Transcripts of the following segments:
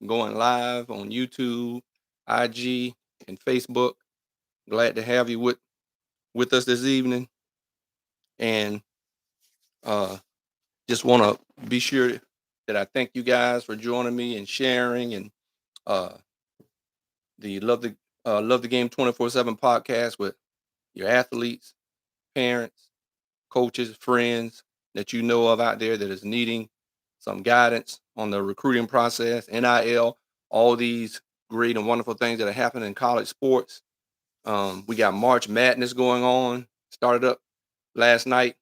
going live on YouTube, IG, and Facebook. Glad to have you with us this evening, and uh, just want to be sure that I thank you guys for joining me and sharing and uh, the Love the Game 24/7 podcast with your athletes, parents, coaches, friends that you know of out there that is needing some guidance on the recruiting process, NIL, all these great and wonderful things that are happening in college sports. We got March Madness going on. Started up last night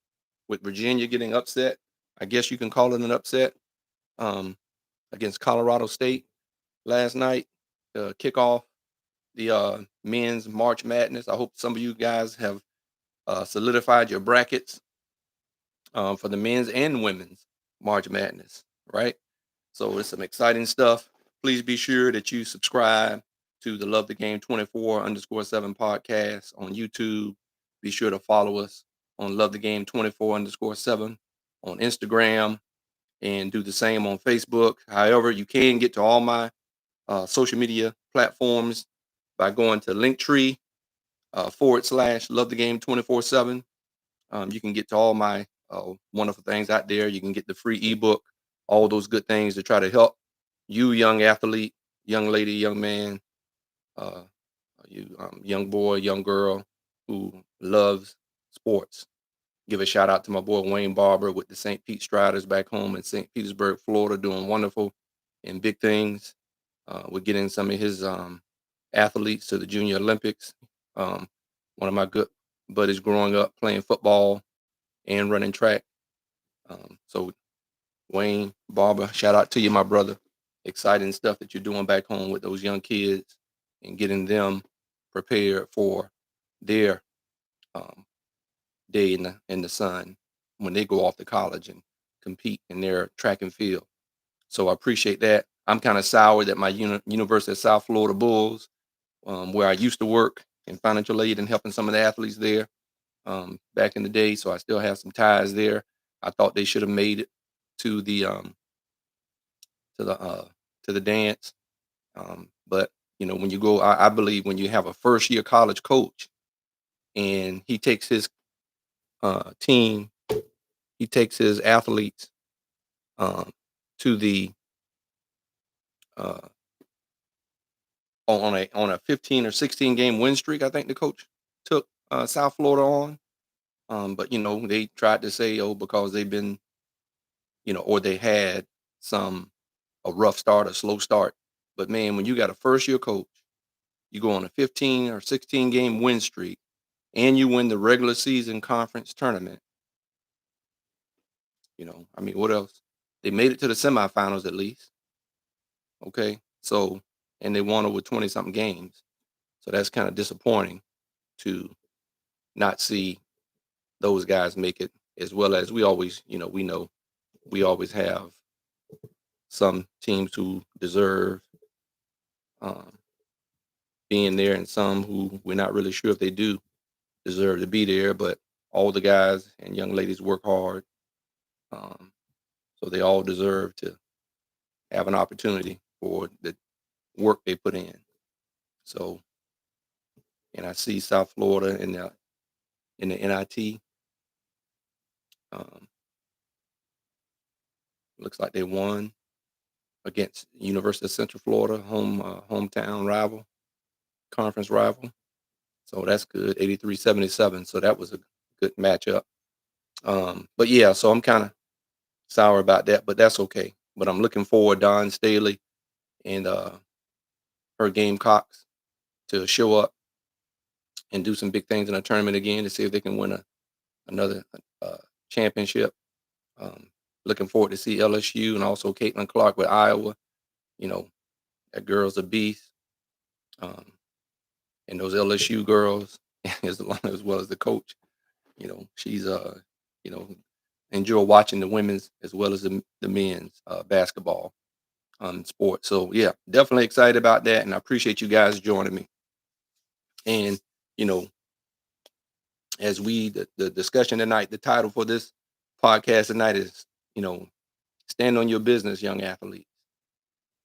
with Virginia getting upset. I guess you can call it an upset um, against Colorado State last night to kick off the men's March Madness. I hope some of you guys have solidified your brackets for the men's and women's March Madness, right? So it's some exciting stuff. Please be sure that you subscribe to the Love the Game 24_7 podcast on YouTube. Be sure to follow us on Love the Game 24_7 on Instagram and do the same on Facebook. However, you can get to all my social media platforms by going to Linktree / Love the Game 24/7. You can get to all my wonderful things out there. You can get the free ebook, all those good things to try to help you, young athlete, young lady, young man, uh, you young boy, young girl who loves sports. Give a shout out to my boy Wayne Barber with the St. Pete Striders back home in St. Petersburg, Florida, doing wonderful and big things. We're getting some of his athletes to the Junior Olympics. One of my good buddies growing up playing football and running track. So Wayne Barber, shout out to you, my brother. Exciting stuff that you're doing back home with those young kids and getting them prepared for their um, day in the sun when they go off to college and compete in their track and field. So I appreciate that. I'm kind of sour that my University of South Florida Bulls, where I used to work in financial aid and helping some of the athletes there back in the day, so I still have some ties there. I thought they should have made it to the to the uh, to the dance, but when you go, I believe when you have a first year college coach and he takes his team, he takes his athletes um, to the uh, on a 15 or 16 game win streak. I think the coach took South Florida on, but they tried to say, oh, because they've been, or they had some a rough start, a slow start. But man, when you got a first year coach, you go on a 15 or 16 game win streak, and you win the regular season conference tournament. I mean, what else? They made it to the semifinals at least. Okay, so and they won over 20 something games. So that's kind of disappointing to not see those guys make it, as well as we always, we always have some teams who deserve um, being there and some who we're not really sure if they do deserve to be there. But all the guys and young ladies work hard, um, so they all deserve to have an opportunity for the work they put in. So, and I see South Florida in the NIT. Um, Looks like they won against University of Central Florida, hometown rival, conference rival. So that's good, 83-77. So that was a good matchup. But yeah, so I'm kind of sour about that, but that's okay. But I'm looking forward, Don Staley and her Gamecocks to show up and do some big things in a tournament again to see if they can win another championship. Um, Looking forward to see LSU and also Caitlin Clark with Iowa. You know, that girl's a beast. Um, and those LSU girls, as well as the coach, she's you know, enjoy watching the women's as well as the men's basketball sport. So yeah, definitely excited about that, and I appreciate you guys joining me. And you know, as the discussion tonight, the title for this podcast tonight is stand on your business, young athletes.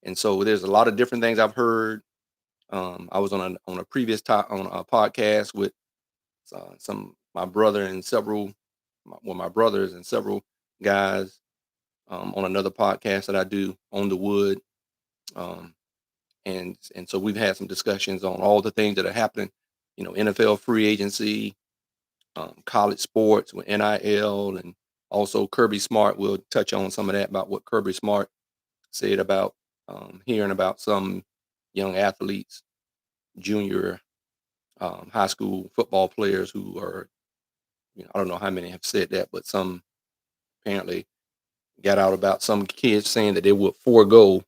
And so there's a lot of different things I've heard. I was on a previous on a podcast with some my brother and several my brothers and several guys on another podcast that I do on the wood. Um, and so we've had some discussions on all the things that are happening. NFL free agency, college sports with NIL, and also Kirby Smart. We'll touch on some of that about what Kirby Smart said about hearing about some young athletes, junior high school football players who are, I don't know how many have said that, but some apparently got out about some kids saying that they would forego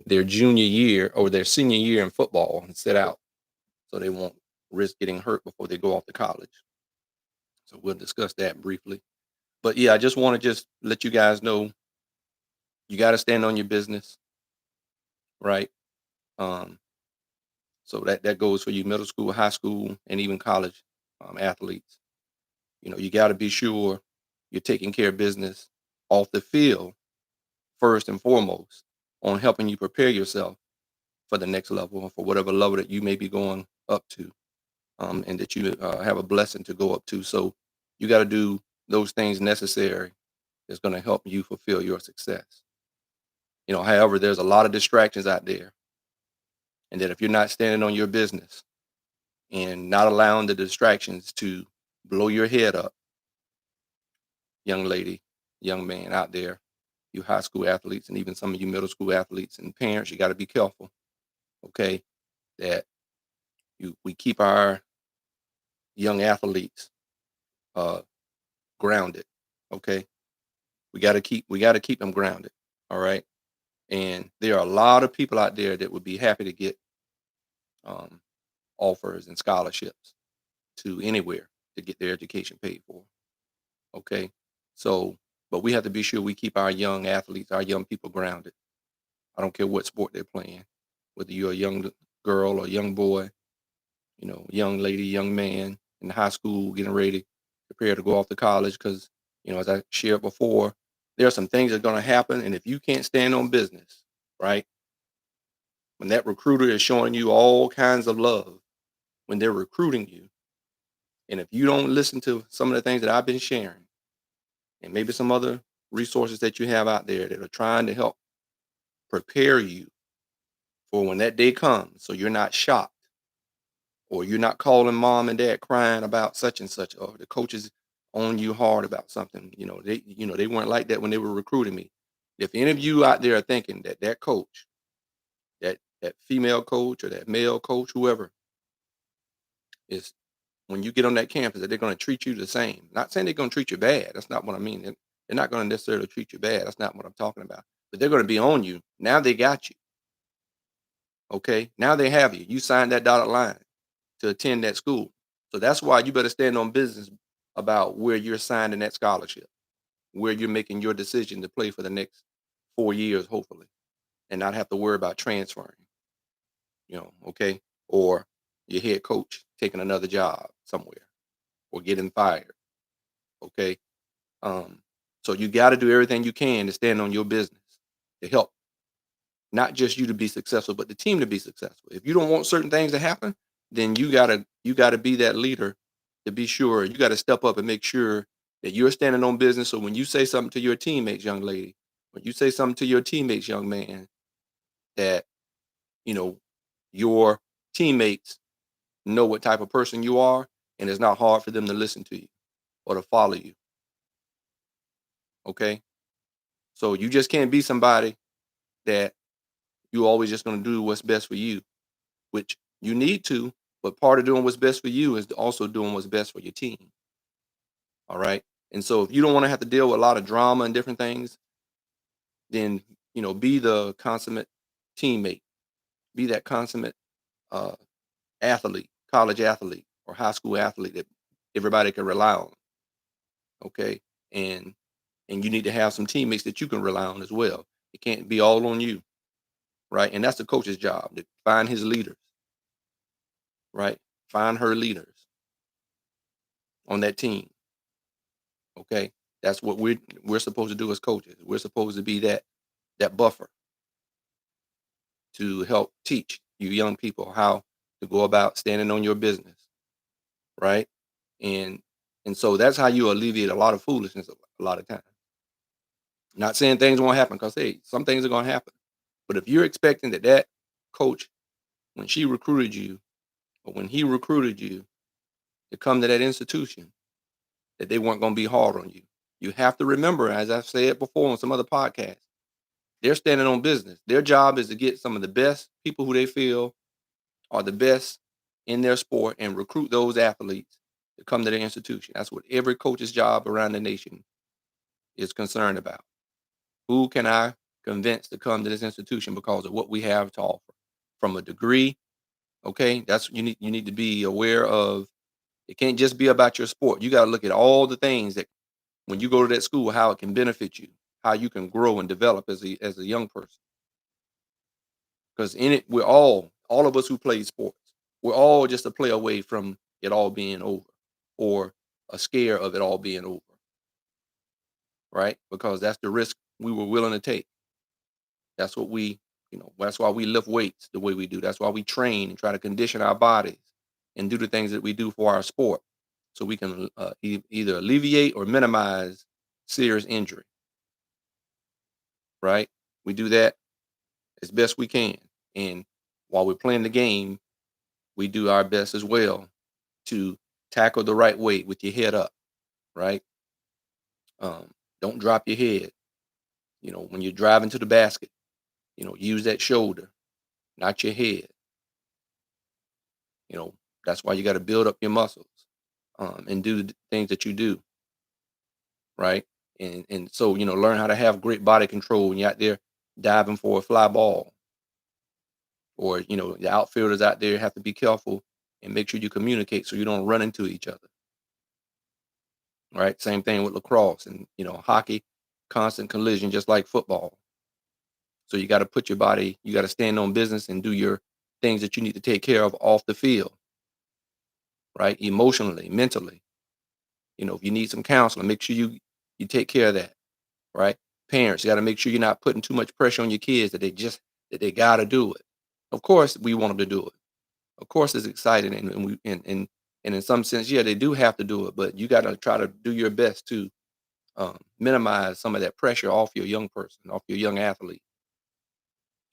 their junior year or their senior year in football and sit out so they won't risk getting hurt before they go off to college. So we'll discuss that briefly. But yeah, I just want to just let you guys know you got to stand on your business, right? Um, so that goes for you, middle school, high school, and even college athletes. You got to be sure you're taking care of business off the field first and foremost on helping you prepare yourself for the next level or for whatever level that you may be going up to, and that you have a blessing to go up to. So you got to do those things necessary that's going to help you fulfill your success. However, there's a lot of distractions out there, and that if you're not standing on your business and not allowing the distractions to blow your head up, young lady, young man out there, you high school athletes, and even some of you middle school athletes and parents, you got to be careful, okay, that we keep our young athletes uh, grounded, okay. We got to keep them grounded, all right. And there are a lot of people out there that would be happy to get um, offers and scholarships to anywhere to get their education paid for. Okay. So, but we have to be sure we keep our young athletes, our young people grounded. I don't care what sport they're playing, whether you're a young girl or young boy, young lady, young man in high school getting ready to prepare to go off to college. Because, as I shared before, there are some things that are going to happen. And if you can't stand on business, right, when that recruiter is showing you all kinds of love, when they're recruiting you, and if you don't listen to some of the things that I've been sharing, and maybe some other resources that you have out there that are trying to help prepare you for when that day comes, so you're not shocked, or you're not calling mom and dad crying about such and such, or the coaches on you hard about something. They weren't like that when they were recruiting me. If any of you out there are thinking that coach, that female coach or that male coach, whoever, is when you get on that campus that they're going to treat you the same. Not saying they're going to treat you bad. That's not what I mean. They're not going to necessarily treat you bad. That's not what I'm talking about. But they're going to be on you. Now they got you. Okay. Now they have you. You signed that dotted line to attend that school. So that's why you better stand on business about where you're signing that scholarship, where you're making your decision to play for the next 4 years, hopefully, and not have to worry about transferring, okay? Or your head coach taking another job somewhere or getting fired, okay? Um, so you got to do everything you can to stand on your business to help not just you to be successful, but the team to be successful. If you don't want certain things to happen, then you gotta be that leader to be sure. You got to step up and make sure that you're standing on business. So when you say something to your teammates, young lady, when you say something to your teammates, young man, that you know your teammates know what type of person you are, and it's not hard for them to listen to you or to follow you. Okay, so you just can't be somebody that you always just going to do what's best for you, which you need to, but part of doing what's best for you is also doing what's best for your team. All right. And so if you don't want to have to deal with a lot of drama and different things, then, be the consummate teammate, be that consummate uh, athlete, college athlete, or high school athlete that everybody can rely on. Okay. And and you need to have some teammates that you can rely on as well. It can't be all on you, right? And that's the coach's job to find his leaders, right? Find her leaders on that team. Okay. That's what we're supposed to do as coaches. We're supposed to be that buffer, to help teach you young people how to go about standing on your business, right? And and so that's how you alleviate a lot of foolishness a lot of times. Not saying things won't happen, because hey, some things are gonna happen. But if you're expecting that coach, when she recruited you or when he recruited you to come to that institution, that they weren't gonna be hard on you. You have to remember, as I've said before on some other podcasts, they're standing on business. Their job is to get some of the best people who they feel are the best in their sport and recruit those athletes to come to their institution. That's what every coach's job around the nation is concerned about. Who can I convince to come to this institution because of what we have to offer? From a degree, okay? That's you need to be aware of. It can't just be about your sport. You got to look at all the things that when you go to that school, how it can benefit you, how you can grow and develop as a young person. Because in it, we're all of us who play sports, we're all just a play away from it all being over, or a scare of it all being over, right? Because that's the risk we were willing to take. That's what that's why we lift weights the way we do. That's why we train and try to condition our bodies and do the things that we do for our sport, so we can either alleviate or minimize serious injury, right? We do that as best we can. And while we're playing the game, we do our best as well to tackle the right way with your head up, right? Um, don't drop your head. When you're driving to the basket, use that shoulder, not your head. You know, that's why you got to build up your muscles, and do the things that you do, right? And so, learn how to have great body control when you're out there diving for a fly ball, or the outfielders out there have to be careful and make sure you communicate so you don't run into each other, right? Same thing with lacrosse and hockey, constant collision just like football. So you got to put your body, you got to stand on business and do your things that you need to take care of off the field, right? Emotionally, mentally. If you need some counseling, make sure you take care of that, right? Parents, you got to make sure you're not putting too much pressure on your kids that they got to do it. Of course, we want them to do it. Of course, it's exciting, and in some sense, yeah, they do have to do it. But you got to try to do your best to minimize some of that pressure off your young person, off your young athlete.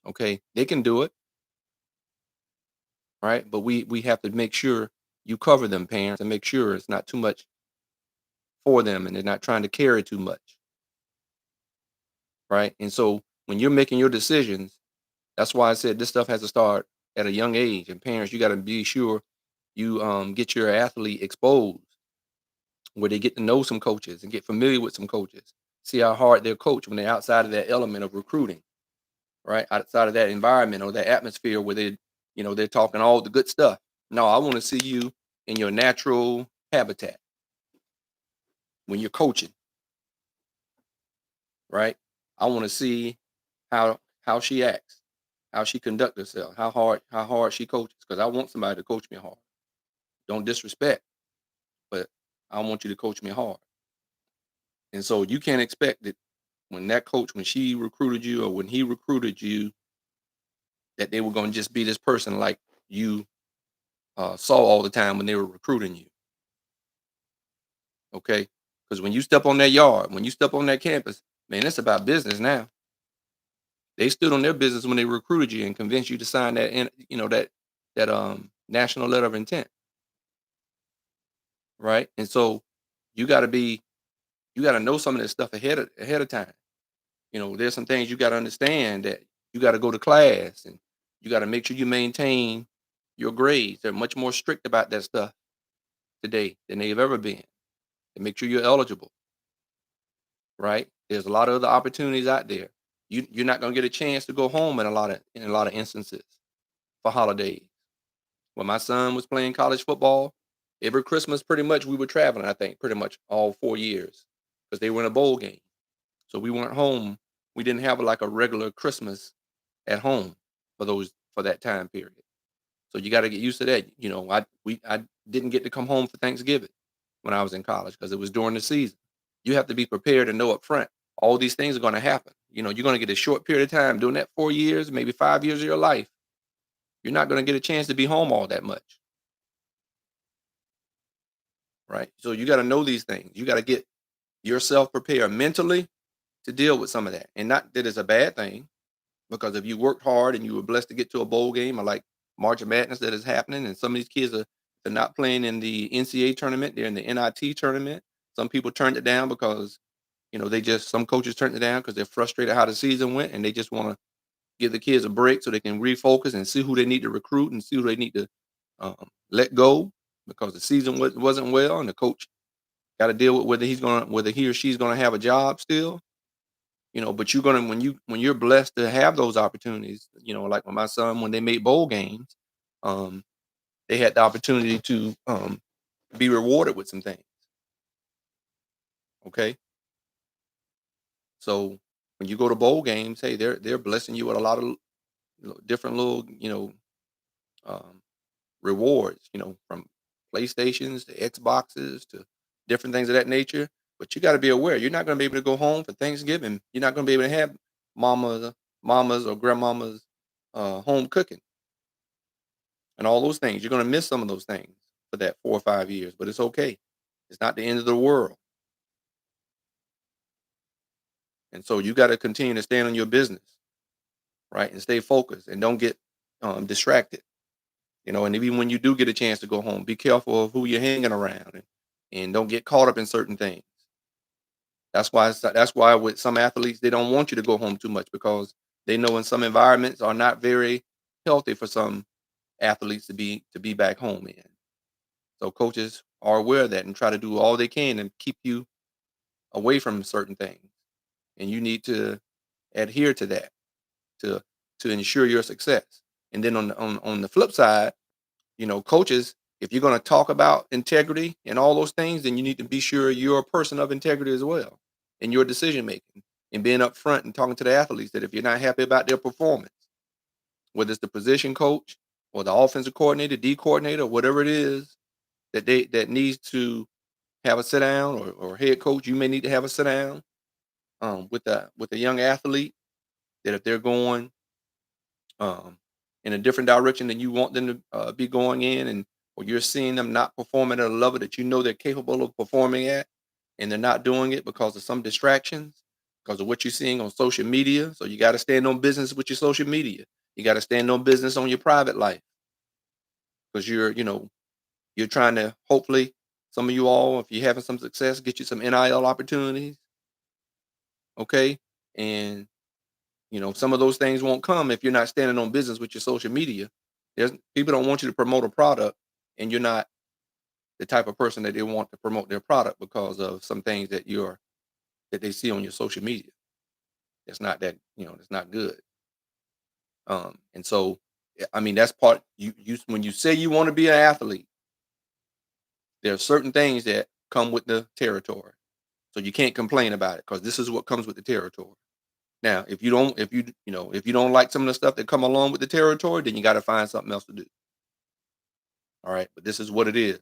Okay, they can do it, right? But we have to make sure you cover them, parents, and make sure it's not too much for them, and they're not trying to carry too much, right? And so when you're making your decisions, that's why I said this stuff has to start at a young age. And parents, you got to be sure you get your athlete exposed, where they get to know some coaches and get familiar with some coaches. See how hard they're coached when they're outside of that element of recruiting, right? Outside of that environment or that atmosphere where they're talking all the good stuff. No, I want to see you in your natural habitat when you're coaching, right? I want to see how she acts, how she conduct herself, how hard she coaches. Because I want somebody to coach me hard. Don't disrespect, but I want you to coach me hard. And so you can't expect that when she recruited you or when he recruited you, that they were going to just be this person like you saw all the time when they were recruiting you. Okay, because when you step on that yard, when you step on that campus, man, it's about business now. They stood on their business when they recruited you and convinced you to sign that national letter of intent, right? And so you got to be you got to know some of this stuff ahead of time. There's some things you got to understand, that you got to go to class, and you got to make sure you maintain your grades. They're much more strict about that stuff today than they've ever been. To make sure you're eligible, right? There's a lot of other opportunities out there. You're not gonna get a chance to go home in a lot of instances for holidays. When my son was playing college football, every Christmas pretty much we were traveling, I think, pretty much all 4 years, because they were in a bowl game. So we weren't home. We didn't have like a regular Christmas at home for that time period. So you got to get used to that. I didn't get to come home for Thanksgiving when I was in college because it was during the season. You have to be prepared and know up front. All these things are going to happen. You're going to get a short period of time doing that 4 years, maybe 5 years of your life. You're not going to get a chance to be home all that much, right? So you got to know these things. You got to get yourself prepared mentally to deal with some of that. And not that it's a bad thing, because if you worked hard and you were blessed to get to a bowl game or like March of Madness that is happening, and some of these kids they're not playing in the NCAA tournament, they're in the NIT tournament. Some people turned it down because some coaches turned it down because they're frustrated how the season went, and they just want to give the kids a break so they can refocus and see who they need to recruit and see who they need to let go, because the season wasn't well, and the coach got to deal with whether he or she's gonna have a job still. But you're gonna when you're blessed to have those opportunities, like with my son, when they made bowl games, um, they had the opportunity to be rewarded with some things. Okay, so when you go to bowl games, hey, they're blessing you with a lot of different little um, rewards, from PlayStations to Xboxes to different things of that nature. But you got to be aware, you're not going to be able to go home for Thanksgiving. You're not going to be able to have mama's or grandmama's home cooking and all those things. You're going to miss some of those things for that 4 or 5 years, but it's okay. It's not the end of the world. And so you got to continue to stand on your business, right, and stay focused and don't get distracted. And even when you do get a chance to go home, be careful of who you're hanging around, and don't get caught up in certain things. That's why with some athletes, they don't want you to go home too much, because they know in some environments are not very healthy for some athletes to be back home in. So coaches are aware of that and try to do all they can and keep you away from certain things. And you need to adhere to that to to ensure your success. And then on the flip side, coaches, if you're going to talk about integrity and all those things, then you need to be sure you're a person of integrity as well in your decision making, and being upfront and talking to the athletes that if you're not happy about their performance, whether it's the position coach or the offensive coordinator, D coordinator, whatever it is that needs to have a sit down, or head coach, you may need to have a sit down with a young athlete, that if they're going um, in a different direction than you want them to be going in, and or you're seeing them not performing at a level that you know they're capable of performing at, and they're not doing it because of some distractions, because of what you're seeing on social media. So you got to stand on business with your social media. You got to stand on business on your private life, because you're trying to, hopefully, some of you all, if you're having some success, get you some NIL opportunities. Okay, and some of those things won't come if you're not standing on business with your social media. There's People don't want you to promote a product, and you're not the type of person that they want to promote their product because of some things that they see on your social media. It's not that, it's not good. And so, I mean, that's part, you when you say you want to be an athlete, there are certain things that come with the territory. So you can't complain about it, because this is what comes with the territory. Now, if you don't like some of the stuff that come along with the territory, then you got to find something else to do. All right. But this is what it is.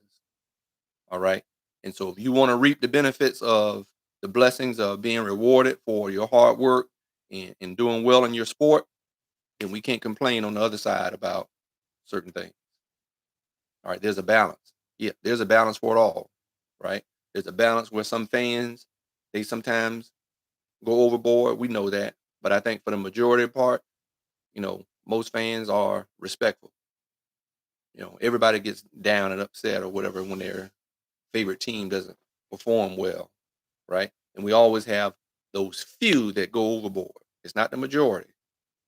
All right. And so if you want to reap the benefits of the blessings of being rewarded for your hard work, and doing well in your sport, then we can't complain on the other side about certain things. All right. There's a balance. Yeah, there's a balance for it all. Right. There's a balance where some fans, they sometimes go overboard. We know that. But I think for the majority part, most fans are respectful. Everybody gets down and upset or whatever when their favorite team doesn't perform well, right? And we always have those few that go overboard. It's not the majority.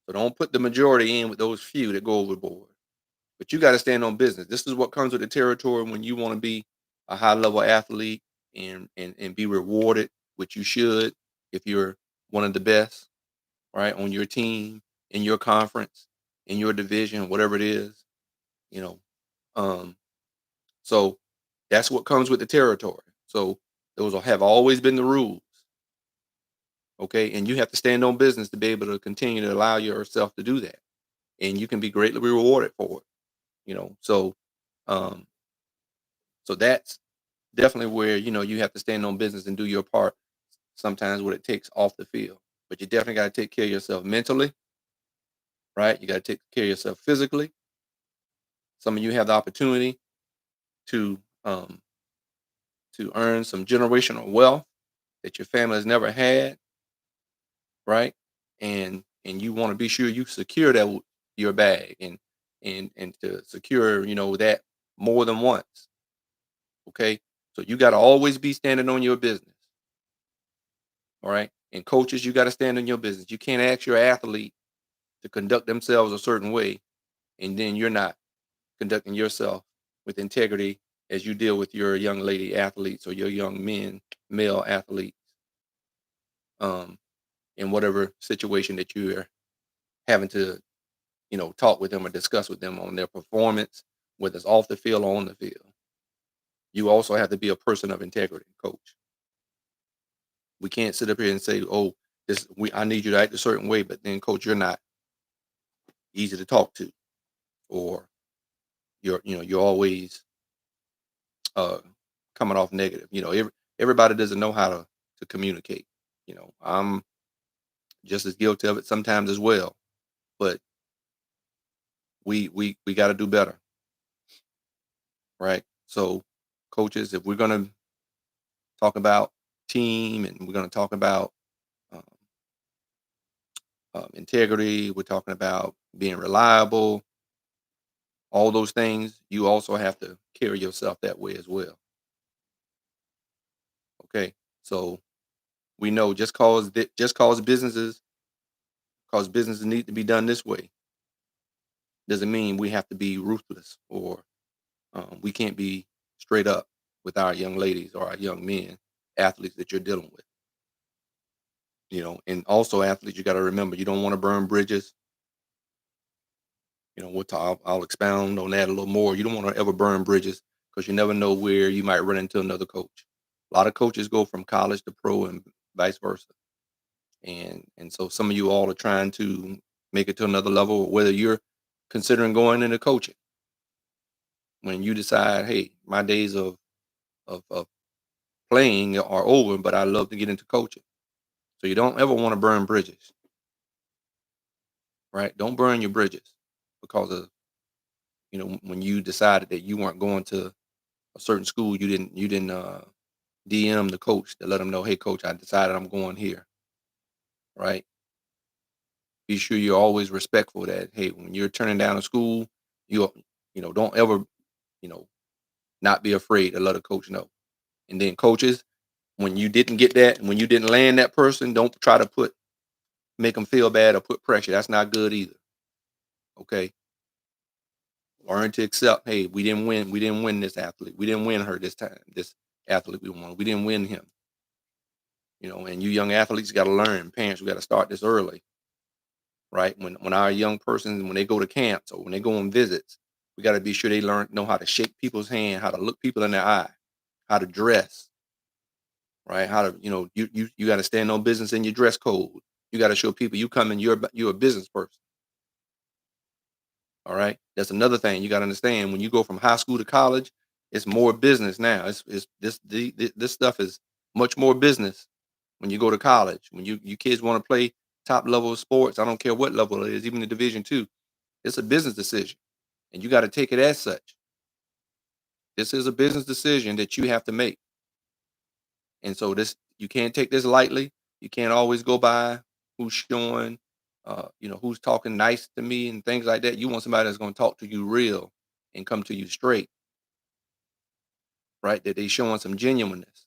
So don't put the majority in with those few that go overboard. But you got to stand on business. This is what comes with the territory when you want to be a high level athlete, and be rewarded, which you should if you're one of the best, right, on your team, in your conference, in your division, whatever it is, you know. Um, so that's what comes with the territory. So those have always been the rules. Okay. And you have to stand on business to be able to continue to allow yourself to do that. And you can be greatly rewarded for it. Um, so that's definitely where, you have to stand on business and do your part. sometimes what it takes off the field. But you definitely got to take care of yourself mentally, right? You got to take care of yourself physically. Some of you have the opportunity to um, to earn some generational wealth that your family has never had, right? And you want to be sure you secure that your bag and to secure that more than once. Okay, so you got to always be standing on your business. All right, and coaches, you got to stand on your business. You can't ask your athlete to conduct themselves a certain way, and then you're not conducting yourself with integrity as you deal with your young lady athletes or your young men, male athletes, um, in whatever situation that you're having to, talk with them or discuss with them on their performance, whether it's off the field or on the field. You also have to be a person of integrity, coach. We can't sit up here and say, "Oh, I need you to act a certain way," but then, coach, you're not easy to talk to, or you're always uh, coming off negative. Everybody doesn't know how to communicate. I'm just as guilty of it sometimes as well, but we got to do better, right? So, coaches, if we're gonna talk about team and we're gonna talk about um, integrity, we're talking about being reliable, all those things. You also have to carry yourself that way as well. Okay, so we know just cause businesses need to be done this way doesn't mean we have to be ruthless or we can't be straight up with our young ladies or our young men athletes that you're dealing with. And also athletes, you got to remember you don't want to burn bridges. I'll expound on that a little more. You don't want to ever burn bridges because you never know where you might run into another coach. A lot of coaches go from college to pro and vice versa. And so some of you all are trying to make it to another level, whether you're considering going into coaching. When you decide, hey, my days of playing are over, but I love to get into coaching. So you don't ever want to burn bridges, right? Don't burn your bridges because of when you decided that you weren't going to a certain school, you didn't DM the coach to let him know, hey, coach, I decided I'm going here, right? Be sure you're always respectful that, hey, when you're turning down a school, you don't ever you know not be afraid to let a coach know. And then coaches, when you didn't get that, when you didn't land that person, don't try to make them feel bad or put pressure. That's not good either. Okay, learn to accept. Hey, we didn't win. We didn't win this athlete. We didn't win her this time. This athlete we won. We didn't win him. And you young athletes got to learn. Parents, we got to start this early, right? When our young persons, when they go to camps or when they go on visits, we got to be sure they know how to shake people's hand, how to look people in their eye, how to dress, right? How to you got to stand on business in your dress code. You got to show people you come in. You're a business person. All right. That's another thing you got to understand. When you go from high school to college, it's more business now. It's this stuff is much more business when you go to college. When you kids want to play top level of sports, I don't care what level it is, even the Division 2, it's a business decision, and you got to take it as such. This is a business decision that you have to make, and so this you can't take this lightly. You can't always go by who's showing, who's talking nice to me and things like that. You want somebody that's going to talk to you real and come to you straight, right? That they showing some genuineness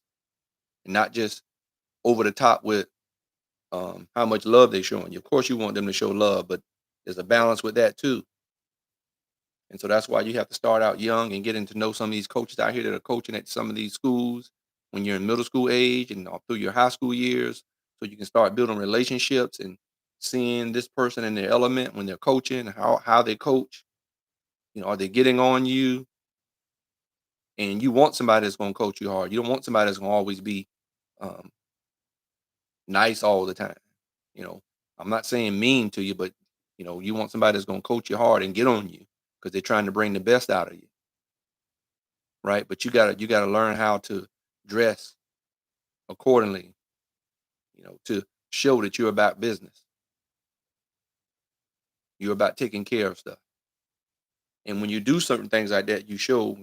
and not just over the top with how much love they showing you. Of course, you want them to show love, but there's a balance with that too. And so that's why you have to start out young and getting to know some of these coaches out here that are coaching at some of these schools when you're in middle school age and all through your high school years, so you can start building relationships and seeing this person in their element when they're coaching, how they coach. Are they getting on you? And you want somebody that's going to coach you hard. You don't want somebody that's going to always be um, nice all the time. You know, I'm not saying mean to you, but you want somebody that's going to coach you hard and get on you because they're trying to bring the best out of you, right? But you gotta learn how to dress accordingly to show that you're about business. You're about taking care of stuff. And when you do certain things like that, you show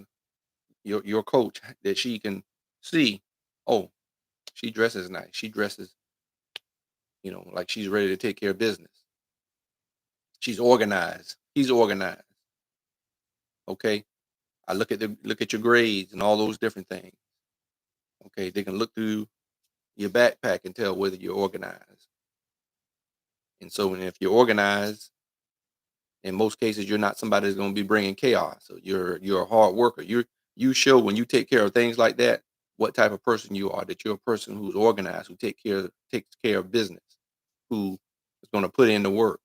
your coach that she can see, oh, she dresses nice. She dresses, like she's ready to take care of business. She's organized. He's organized. Okay. I look at your grades and all those different things. Okay. They can look through your backpack and tell whether you're organized. And so, and if you're organized, in most cases, you're not somebody that's going to be bringing chaos. So you're a hard worker. You show when you take care of things like that what type of person you are. That you're a person who's organized, who takes care of business, who is going to put in the work,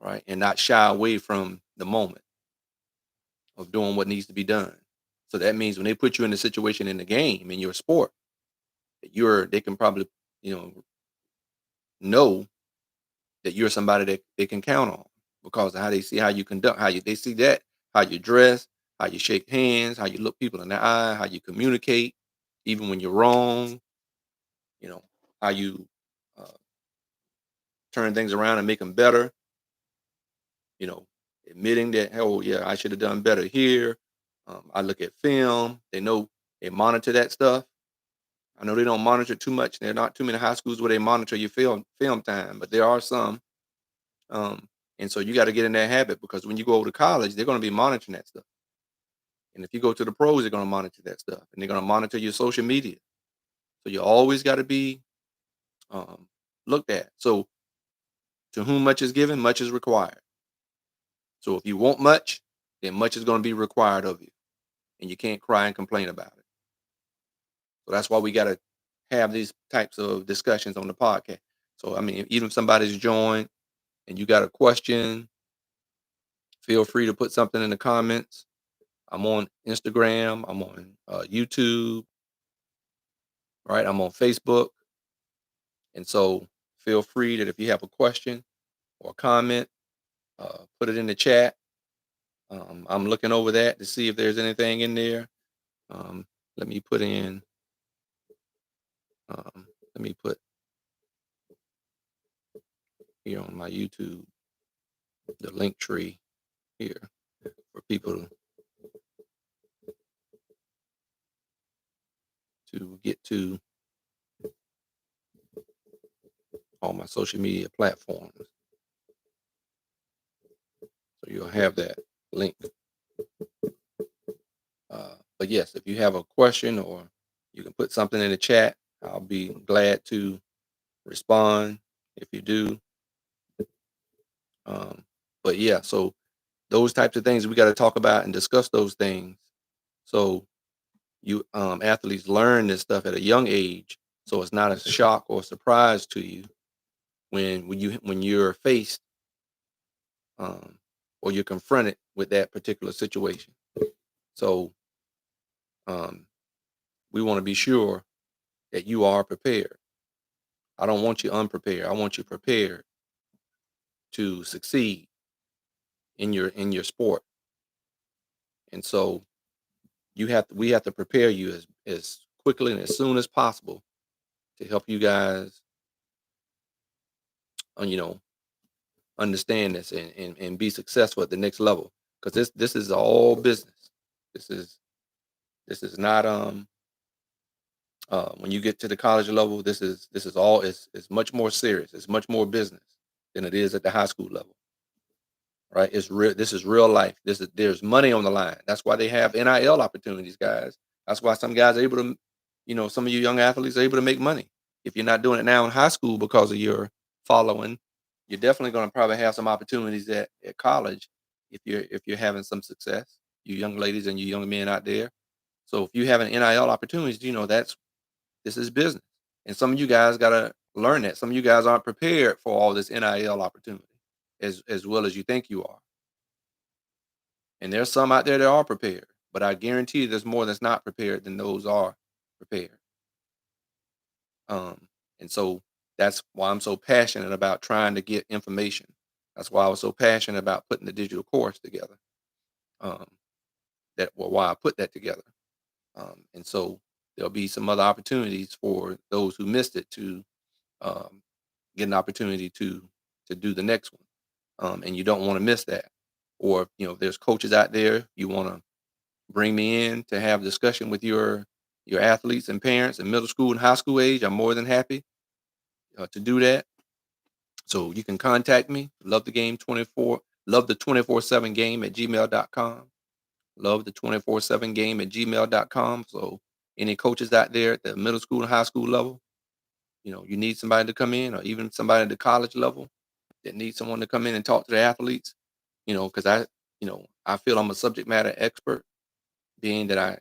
right, and not shy away from the moment of doing what needs to be done. So that means when they put you in a situation in the game in your sport, that they can probably you know that you're somebody that they can count on because of how they see how you conduct, they see that, how you dress, how you shake hands, how you look people in the eye, how you communicate, even when you're wrong, you know, how you uh, turn things around and make them better, you know, admitting that, oh, yeah, I should have done better here. I look at film, they know they monitor that stuff. I know they don't monitor too much. There are not too many high schools where they monitor your film time, but there are some. And so you got to get in that habit because when you go to college, they're going to be monitoring that stuff. And if you go to the pros, they're going to monitor that stuff and they're going to monitor your social media. So you always got to be um, looked at. So to whom much is given, much is required. So if you want much, then much is going to be required of you. And you can't cry and complain about it. So that's why we got to have these types of discussions on the podcast. So, I mean, even if somebody's joined and you got a question, feel free to put something in the comments. I'm on Instagram. I'm on YouTube, right? I'm on Facebook. And so feel free that if you have a question or a comment, put it in the chat. I'm looking over that to see if there's anything in there. Um, let me put in, let me put here on my YouTube, the link tree here for people to get to all my social media platforms. So you'll have that link. But yes, if you have a question or you can put something in the chat, I'll be glad to respond if you do. Um, but yeah, so those types of things we got to talk about and discuss those things. So you athletes learn this stuff at a young age, so it's not a shock or surprise to you when you're faced um, or you're confronted with that particular situation. So um, we want to be sure that you are prepared. I don't want you unprepared. I want you prepared to succeed in your sport. And so we have to prepare you as quickly and as soon as possible to help you guys uh, you know understand this and be successful at the next level because this is all business. This is not when you get to the college level, this is all it's much more serious. It's much more business than it is at the high school level, right? It's real. This is real life. There's money on the line. That's why they have NIL opportunities, guys. That's why some guys are able to, some of you young athletes are able to make money. If you're not doing it now in high school because of your following, you're definitely going to probably have some opportunities at college if you're having some success. You young ladies and you young men out there. So if you have an NIL opportunities, this is business. And some of you guys gotta learn that. Some of you guys aren't prepared for all this NIL opportunity as well as you think you are. And there's some out there that are prepared, but I guarantee you there's more that's not prepared than those are prepared. Um, and so that's why I'm so passionate about trying to get information. That's why I was so passionate about putting the digital course together. Um, why I put that together. And so there'll be some other opportunities for those who missed it to um, get an opportunity to do the next one. And you don't want to miss that. Or if there's coaches out there, you want to bring me in to have discussion with your athletes and parents in middle school and high school age. I'm more than happy to do that. So you can contact me. Love the game 24. Love the 24/7 game at gmail.com. Love the 24/7 game at gmail.com. So any coaches out there at the middle school and high school level, you need somebody to come in, or even somebody at the college level that needs someone to come in and talk to the athletes, because I feel I'm a subject matter expert, being that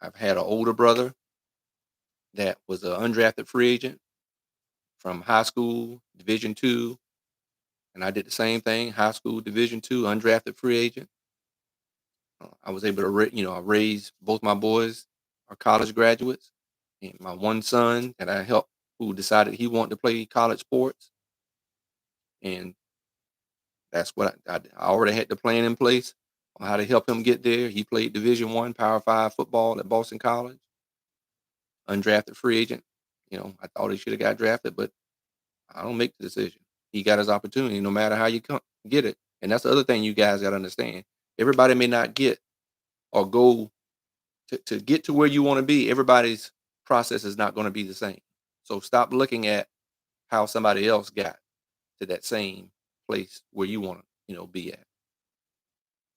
I've had an older brother that was an undrafted free agent from high school, Division II, and I did the same thing, high school, Division II, undrafted free agent. I was able to, I raised both my boys are college graduates, and my one son that I helped, who decided he wanted to play college sports, and that's what I already had the plan in place on how to help him get there. He played Division I, Power 5 football at Boston College, undrafted free agent. I thought he should have got drafted, but I don't make the decision. He got his opportunity, no matter how you get it. And that's the other thing you guys got to understand. Everybody may not get or go to get to where you want to be. Everybody's process is not going to be the same. So stop looking at how somebody else got to that same place where you want to, be at.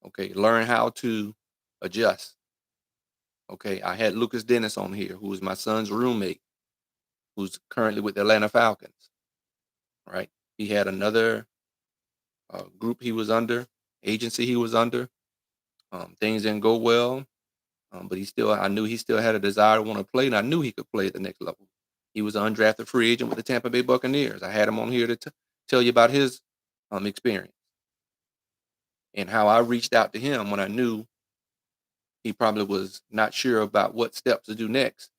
Okay, learn how to adjust. Okay, I had Lucas Dennis on here, who is my son's roommate, who's currently with the Atlanta Falcons. Right, he had another group he was under, agency he was under. Things didn't go well, but I knew he still had a desire to want to play, and I knew he could play at the next level. He was an undrafted free agent with the Tampa Bay Buccaneers. I had him on here to tell you about his experience and how I reached out to him when I knew he probably was not sure about what steps to do next.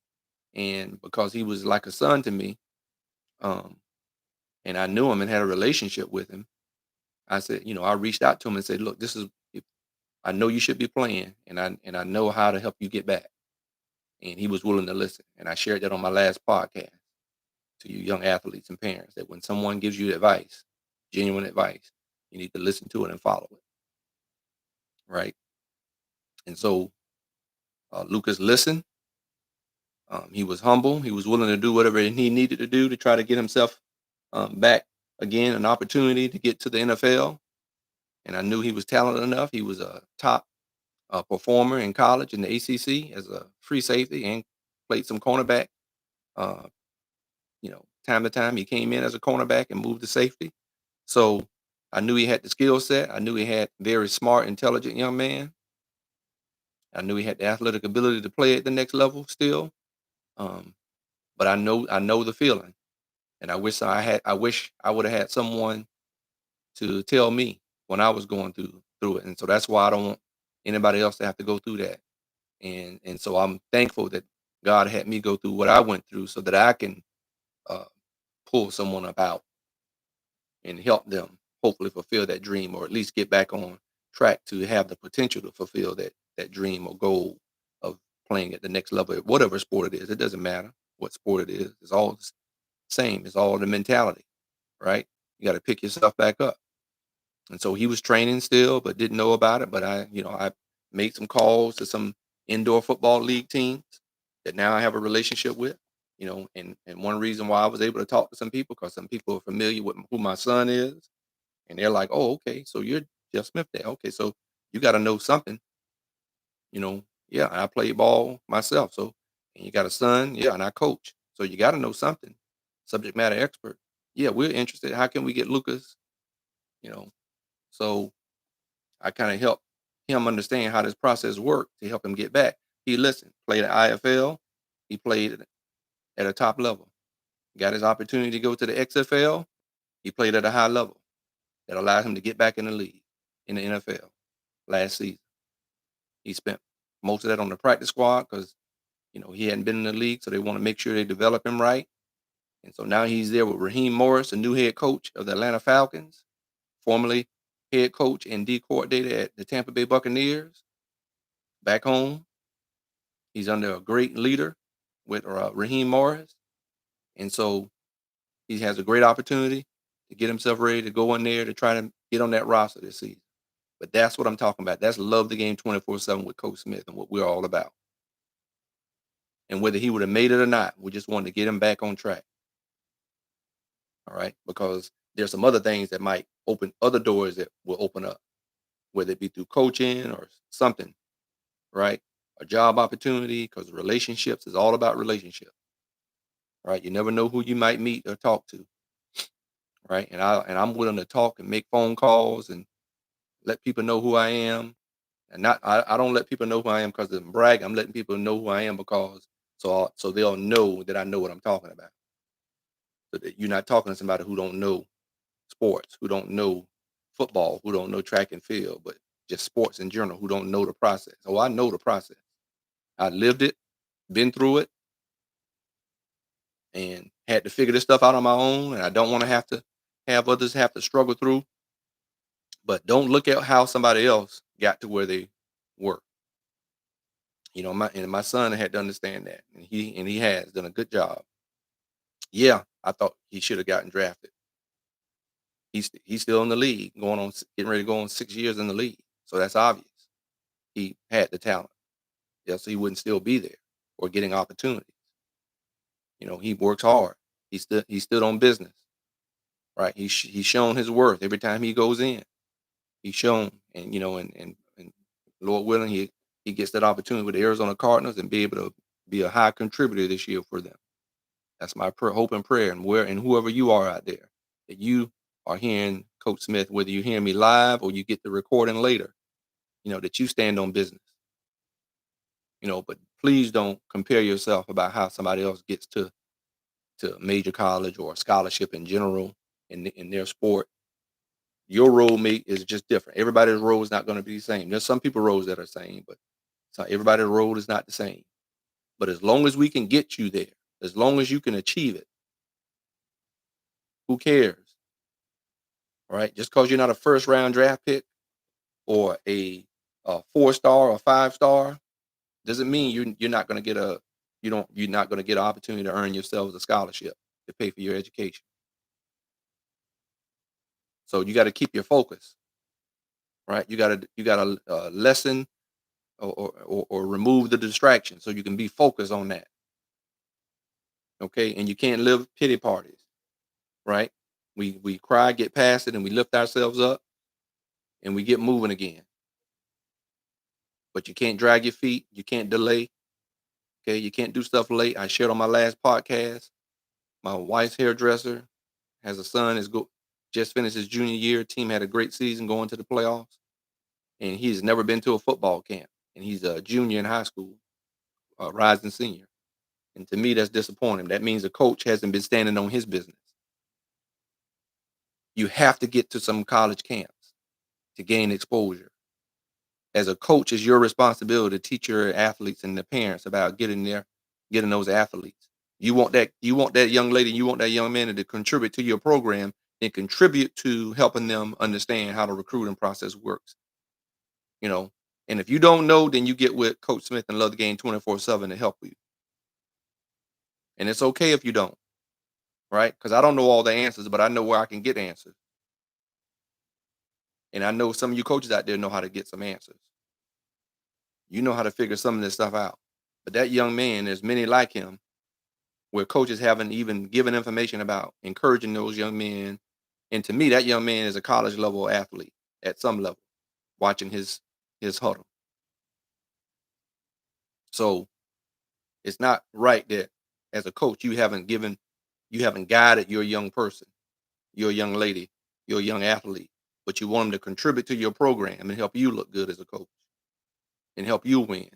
And because he was like a son to me, um, and I knew him and had a relationship with him, I said, I reached out to him and said, look, I know you should be playing, and I know how to help you get back. And he was willing to listen. And I shared that on my last podcast to you young athletes and parents, that when someone gives you advice, genuine advice, you need to listen to it and follow it. Right. And so Lucas listened. He was humble. He was willing to do whatever he needed to do to try to get himself back again, an opportunity to get to the NFL. And I knew he was talented enough. He was a top performer in college in the ACC as a free safety, and played some cornerback. Uh, time to time he came in as a cornerback and moved to safety. So I knew he had the skill set. I knew he had very smart, intelligent young man. I knew he had the athletic ability to play at the next level still. Um, but I know the feeling, and I wish I would have had someone to tell me when I was going through it. And so that's why I don't want anybody else to have to go through that. And so I'm thankful that God had me go through what I went through so that I can uh, pull someone up out and help them hopefully fulfill that dream, or at least get back on track to have the potential to fulfill that dream or goal of playing at the next level, whatever sport it is. It doesn't matter what sport it is. It's all the same. It's all the mentality, right? You got to pick yourself back up. And so he was training still, but didn't know about it. But I made some calls to some indoor football league teams that now I have a relationship with. And one reason why I was able to talk to some people, because some people are familiar with who my son is, and they're like, "Oh, okay, so you're Jeff Smith there. Okay, so you got to know something." Yeah, I play ball myself. So, and you got a son, yeah, and I coach. So you got to know something. Subject matter expert. Yeah, we're interested. How can we get Lucas? You know, so I kind of help him understand how this process worked to help him get back. He listened, played at IFL, he played at a top level, got his opportunity to go to the XFL, he played at a high level that allowed him to get back in the league, in the NFL last season. He spent most of that on the practice squad because he hadn't been in the league, so they want to make sure they develop him right. And so now he's there with Raheem Morris, the new head coach of the Atlanta Falcons, formerly head coach and D coordinator at the Tampa Bay Buccaneers. Back home, he's under a great leader with Raheem Morris, and so he has a great opportunity to get himself ready to go in there to try to get on that roster this season. But that's what I'm talking about. That's love the game 24/7 with Coach Smith and what we're all about. And whether he would have made it or not, we just wanted to get him back on track. All right, because there's some other things that might open other doors that will open up, whether it be through coaching or something, right? A job opportunity, because relationships is all about relationships, right? You never know who you might meet or talk to, right? And I'm willing to talk and make phone calls and let people know who I am. And not I don't let people know who I am because I'm bragging. I'm letting people know who I am because so they'll know that I know what I'm talking about. So that you're not talking to somebody who don't know sports, who don't know football, who don't know track and field, but just sports in general, who don't know the process. Oh, I know the process. I lived it, been through it, and had to figure this stuff out on my own. And I don't want to have others have to struggle through. But don't look at how somebody else got to where they were. My son had to understand that, and he has done a good job. Yeah, I thought he should have gotten drafted. He's still in the league, getting ready to go on 6 years in the league. So that's obvious. He had the talent. Else he wouldn't still be there or getting opportunities. He works hard. He stood on business, right? He's shown his worth every time he goes in. He's shown, and Lord willing, he gets that opportunity with the Arizona Cardinals and be able to be a high contributor this year for them. That's my hope and prayer, and whoever you are out there, that you are hearing Coach Smith, whether you hear me live or you get the recording later, that you stand on business. But please don't compare yourself about how somebody else gets to major college or scholarship in general in their sport. Your role mate is just different. Everybody's role is not going to be the same. There's some people roles that are the same, but everybody's role is not the same. But as long as we can get you there, as long as you can achieve it, who cares? Right? Just because you're not a first round draft pick or a 4-star or 5-star doesn't mean you're not going to get you're not going to get an opportunity to earn yourselves a scholarship to pay for your education. So you got to keep your focus, right? You got to lessen or remove the distraction so you can be focused on that. Okay, and you can't live pity parties, right? We cry, get past it, and we lift ourselves up, and we get moving again. But you can't drag your feet. You can't delay. Okay, you can't do stuff late. I shared on my last podcast. My wife's hairdresser has a son. Just finished his junior year. Team had a great season going to the playoffs, and he's never been to a football camp. And he's a junior in high school, rising senior. And to me, that's disappointing. That means the coach hasn't been standing on his business. You have to get to some college camps to gain exposure. As a coach, it's your responsibility to teach your athletes and the parents about getting there, getting those athletes. You want that young lady, you want that young man to contribute to your program and contribute to helping them understand how the recruiting process works. You know, and if you don't know, then you get with Coach Smith and Love the Game 24/7 to help you. And it's okay if you don't, right? Because I don't know all the answers, but I know where I can get answers. And I know some of you coaches out there know how to get some answers. You know how to figure some of this stuff out. But that young man, there's many like him, where coaches haven't even given information about encouraging those young men. And to me, that young man is a college level athlete at some level, watching his huddle. So it's not right that as a coach you haven't guided your young person, your young lady, your young athlete, but you want them to contribute to your program and help you look good as a coach and help you win.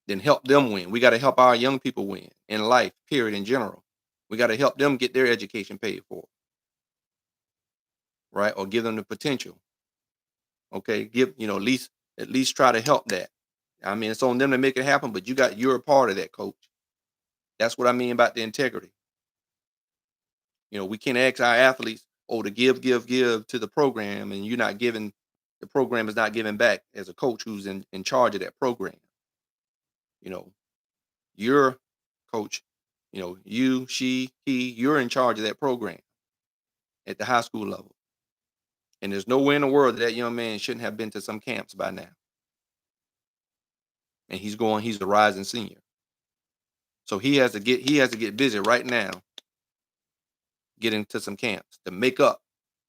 Then help them win. We got to help our young people win in life, period, in general. We got to help them get their education paid for, right? Or give them the potential. Okay, at least try to help that. I mean, it's on them to make it happen, but you're a part of that, coach. That's what I mean about the integrity. We can't ask our athletes, oh, to give to the program, and you're not giving. The program is not giving back as a coach who's in charge of that program. You know, You're coach, you, she, he, you're in charge of that program at the high school level. And there's nowhere in the world that that young man shouldn't have been to some camps by now. And he's a rising senior. So he has to get busy right now, getting to some camps to make up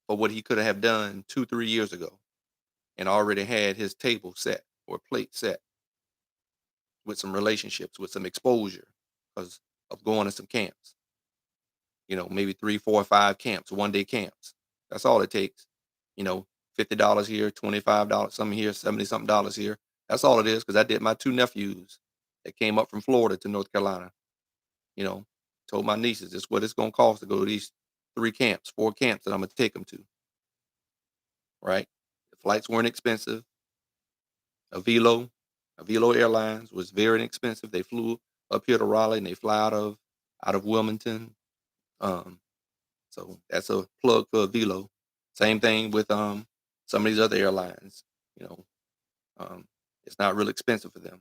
for what he could have done 2, 3 years ago, and already had his table set or plate set with some relationships, with some exposure because of going to some camps. Maybe 3, 4, 5 camps, 1-day camps. That's all it takes. You know, $50 here, $25 something here, 70 something dollars here. That's all it is. Because I did my two nephews that came up from Florida to North Carolina. You know, told my nieces this is what it's gonna cost to go to these 3 camps, 4 camps that I'm gonna take them to. Right? The flights weren't expensive. Avilo, Avilo Airlines was very inexpensive. They flew up here to Raleigh and they fly out of Wilmington. Um, So that's a plug for Velo. Same thing with some of these other airlines. You know, um, it's not really expensive for them.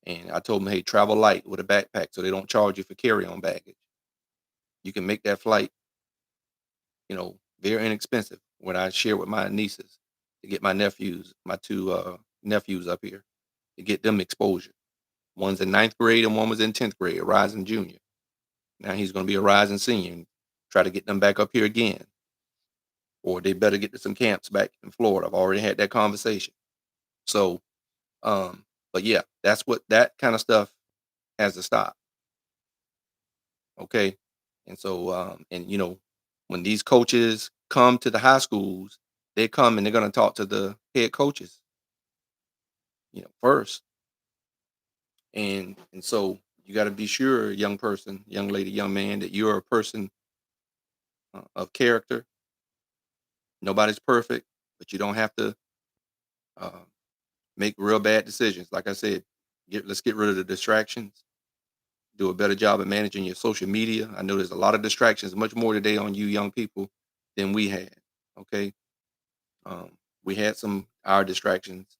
And I told them, hey, travel light with a backpack so they don't charge you for carry-on baggage. You can make that flight, very inexpensive. When I share with my nieces to get my two nephews up here to get them exposure. One's in ninth grade and one was in 10th grade, a rising junior. Now he's going to be a rising senior and try to get them back up here again, or they better get to some camps back in Florida. I've already had that conversation. So, but yeah, that kind of stuff has to stop. Okay. And so, when these coaches come to the high schools, they come and they're going to talk to the head coaches, first. And so you got to be sure, young person, young lady, young man, that you're a person of character. Nobody's perfect, but you don't have to uh, make real bad decisions. Like I said, let's get rid of the distractions. Do a better job of managing your social media. I know there's a lot of distractions, much more today on you young people than we had. Okay, um, we had some our distractions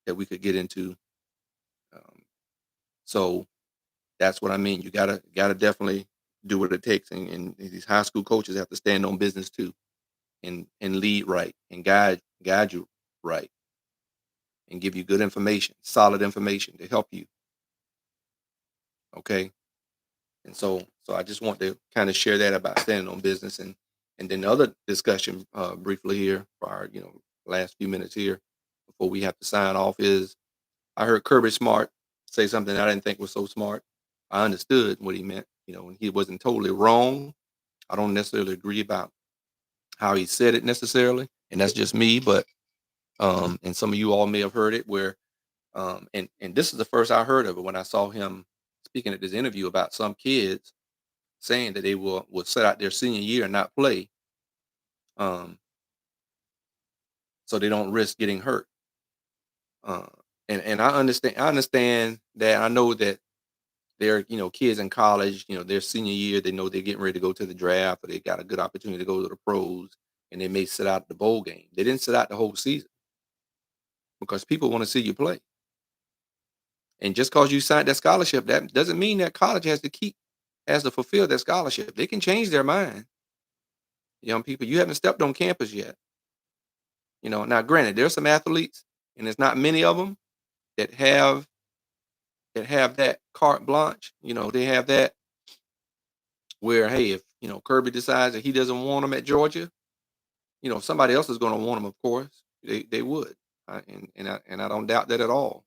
that we could get into. Um, so that's what I mean. You gotta definitely do what it takes, and these high school coaches have to stand on business too, and lead right, and guide you right, and give you good information, solid information to help you. Okay. And so I just want to kind of share that about standing on business, and then the other discussion briefly here for our last few minutes here before we have to sign off is I heard Kirby Smart say something I didn't think was so smart. I understood what he meant, and he wasn't totally wrong. I don't necessarily agree about how he said it necessarily, and that's just me. But and some of you all may have heard it where and this is the first I heard of it when I saw him speaking at this interview about some kids saying that they will set out their senior year and not play, um, so they don't risk getting hurt. Uh, and I understand that. I know that they're kids in college, their senior year, they know they're getting ready to go to the draft, or they got a good opportunity to go to the pros, and they may sit out the bowl game. They didn't sit out the whole season because people want to see you play. And just because you signed that scholarship, that doesn't mean that college has to fulfill that scholarship. They can change their mind. Young people, you haven't stepped on campus yet. Now granted, there's some athletes, and there's not many of them that have that carte blanche. They have that where, hey, if Kirby decides that he doesn't want them at Georgia, somebody else is going to want them. Of course, they would, and I don't doubt that at all.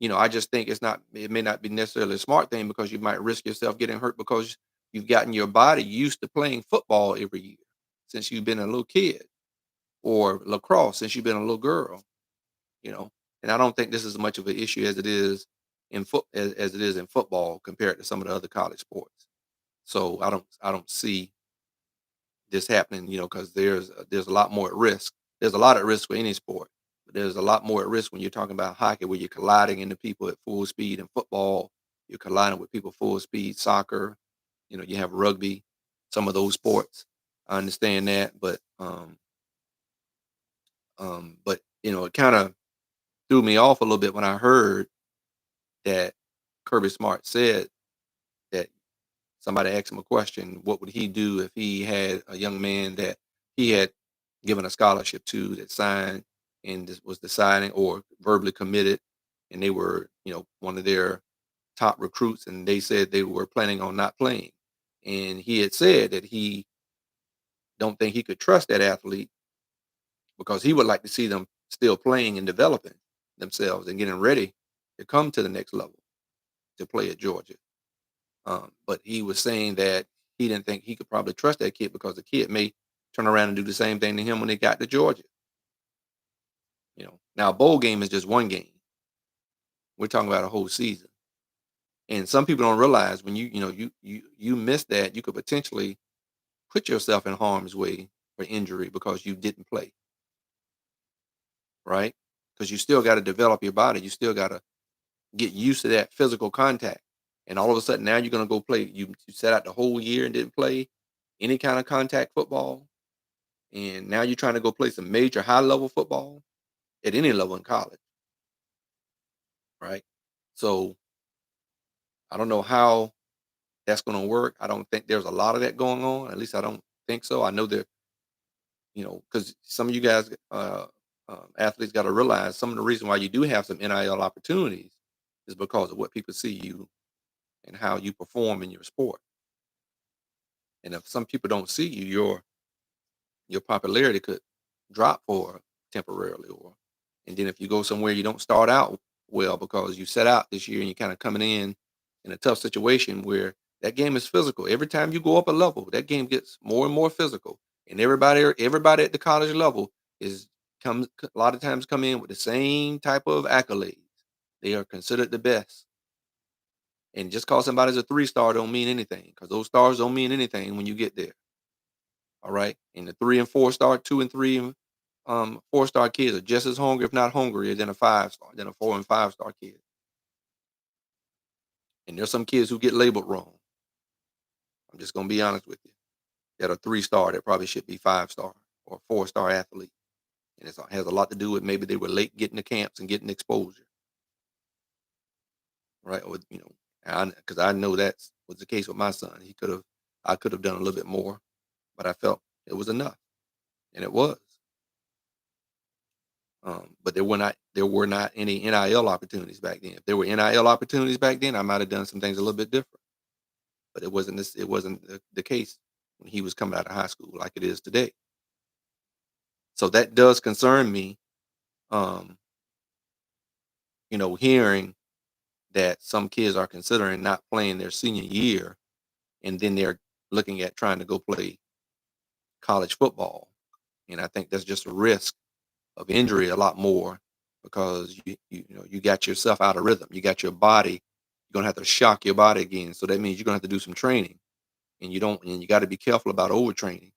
I just think it may not be necessarily a smart thing because you might risk yourself getting hurt because you've gotten your body used to playing football every year since you've been a little kid, or lacrosse since you've been a little girl. you know. And I don't think this is as much of an issue as it is as it is in football compared to some of the other college sports. So I don't see this happening, because there's a lot more at risk. There's a lot at risk for any sport, but there's a lot more at risk when you're talking about hockey, where you're colliding into people at full speed. In football, you're colliding with people full speed. Soccer, you have rugby, some of those sports. I understand that, but it kind of threw me off a little bit when I heard that Kirby Smart said that somebody asked him a question, what would he do if he had a young man that he had given a scholarship to that signed and was deciding or verbally committed, and they were, one of their top recruits, and they said they were planning on not playing. And he had said that he don't think he could trust that athlete because he would like to see them still playing and developing themselves and getting ready to come to the next level to play at Georgia. But he was saying that he didn't think he could probably trust that kid because the kid may turn around and do the same thing to him when they got to Georgia. Now a bowl game is just one game. We're talking about a whole season, and some people don't realize when you miss that, you could potentially put yourself in harm's way for injury because you didn't play, right? Because you still got to develop your body. You still got to get used to that physical contact. And all of a sudden now you're going to go play. You sat out the whole year and didn't play any kind of contact football. And now you're trying to go play some major high level football at any level in college, right? So I don't know how that's going to work. I don't think there's a lot of that going on. At least I don't think so. I know that, because some of you guys, athletes, got to realize some of the reason why you do have some NIL opportunities is because of what people see you and how you perform in your sport. And if some people don't see you, your popularity could drop for temporarily, and then if you go somewhere you don't start out well because you set out this year and you're kind of coming in a tough situation where that game is physical. Every time you go up a level, that game gets more and more physical, and everybody at the college level is comes a lot of times come in with the same type of accolades. They are considered the best. And just cause somebody's a 3-star don't mean anything, because those stars don't mean anything when you get there. All right. And the 3 and 4 star, 2 and 3 and 4-star kids are just as hungry, if not hungrier, than a 5-star, than a 4 and 5-star kid. And there's some kids who get labeled wrong. I'm just gonna be honest with you. That a 3-star that probably should be 5-star or a 4-star athlete. And it has a lot to do with maybe they were late getting to camps and getting exposure. Right. Or, because I know that was the case with my son. I could have done a little bit more, but I felt it was enough. And it was. But there were not any NIL opportunities back then. If there were NIL opportunities back then, I might have done some things a little bit different. But it wasn't the case when he was coming out of high school like it is today. So that does concern me. Um, hearing that some kids are considering not playing their senior year, and then they're looking at trying to go play college football. And I think that's just a risk of injury a lot more, because you got yourself out of rhythm. You got your body. You're gonna have to shock your body again. So that means you're gonna have to do some training, and you got to be careful about overtraining.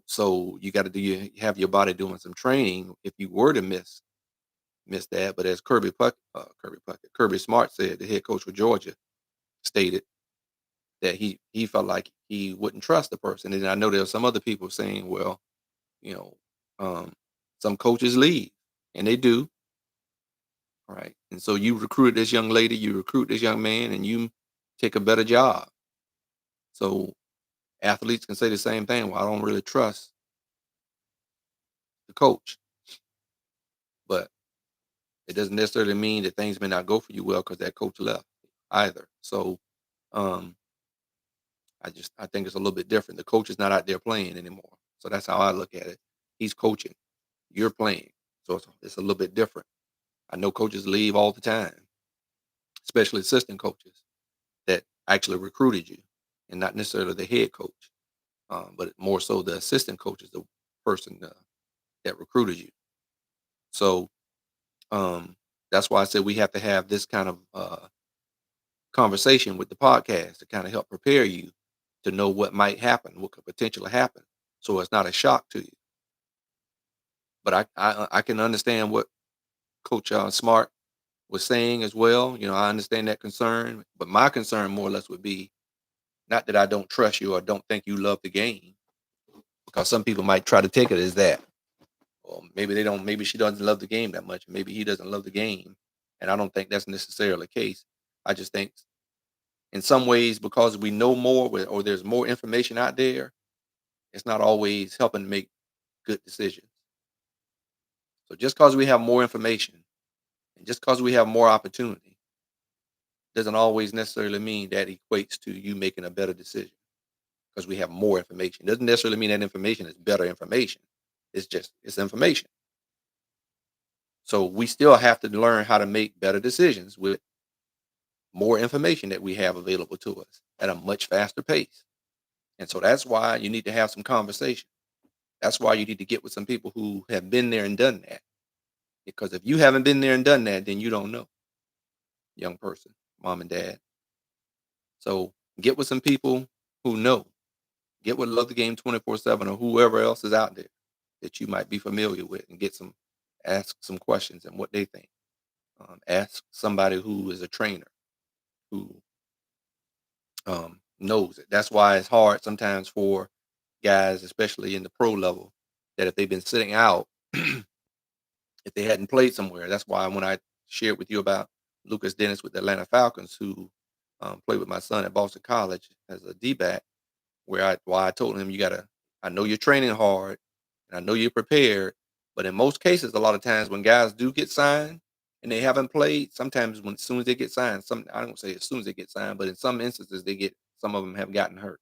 So you got to have your body doing some training if you were to miss that. But as Kirby Smart said, the head coach for Georgia, stated that he felt like he wouldn't trust the person. And I know there are some other people saying, well, you know, um, some coaches leave, and they do. Right. And so you recruit this young lady, you recruit this young man, and you take a better job. So athletes can say the same thing. Well, I don't really trust the coach, but it doesn't necessarily mean that things may not go for you well because that coach left either. So um, I think it's a little bit different. The coach is not out there playing anymore. So that's how I look at it. He's coaching, you're playing. So it's a little bit different. I know coaches leave all the time, especially assistant coaches that actually recruited you, and not necessarily the head coach, but more so the assistant coach is the person that recruited you. So that's why I said we have to have this kind of conversation with the podcast to kind of help prepare you to know what might happen, what could potentially happen, so it's not a shock to you. But I can understand what Coach Smart was saying as well. I understand that concern, but my concern more or less would be not that I don't trust you or don't think you love the game, because some people might try to take it as that. Or maybe they don't. Maybe she doesn't love the game that much. Maybe he doesn't love the game, and I don't think that's necessarily the case. I just think in some ways, because we know more or there's more information out there, it's not always helping to make good decisions. So just because we have more information and just because we have more opportunity doesn't always necessarily mean that equates to you making a better decision because we have more information. Doesn't necessarily mean that information is better information. It's information. So we still have to learn how to make better decisions with more information that we have available to us at a much faster pace. And so that's why you need to have some conversation. That's why you need to get with some people who have been there and done that. Because if you haven't been there and done that, then you don't know, young person, mom and dad. So get with some people who know. Get with Love the Game 24/7 or whoever else is out there that you might be familiar with and ask some questions and what they think. Ask somebody who is a trainer who knows it. That's why it's hard sometimes for guys, especially in the pro level, that if they've been sitting out, if they hadn't played somewhere. That's why when I shared with you about Lucas Dennis with the Atlanta Falcons, who played with my son at Boston College as a D-back, why I told him, I know you're training hard and I know you're prepared, but in most cases, a lot of times when guys do get signed and they haven't played, sometimes when as soon as they get signed, I don't say as soon as they get signed, but in some instances some of them have gotten hurt.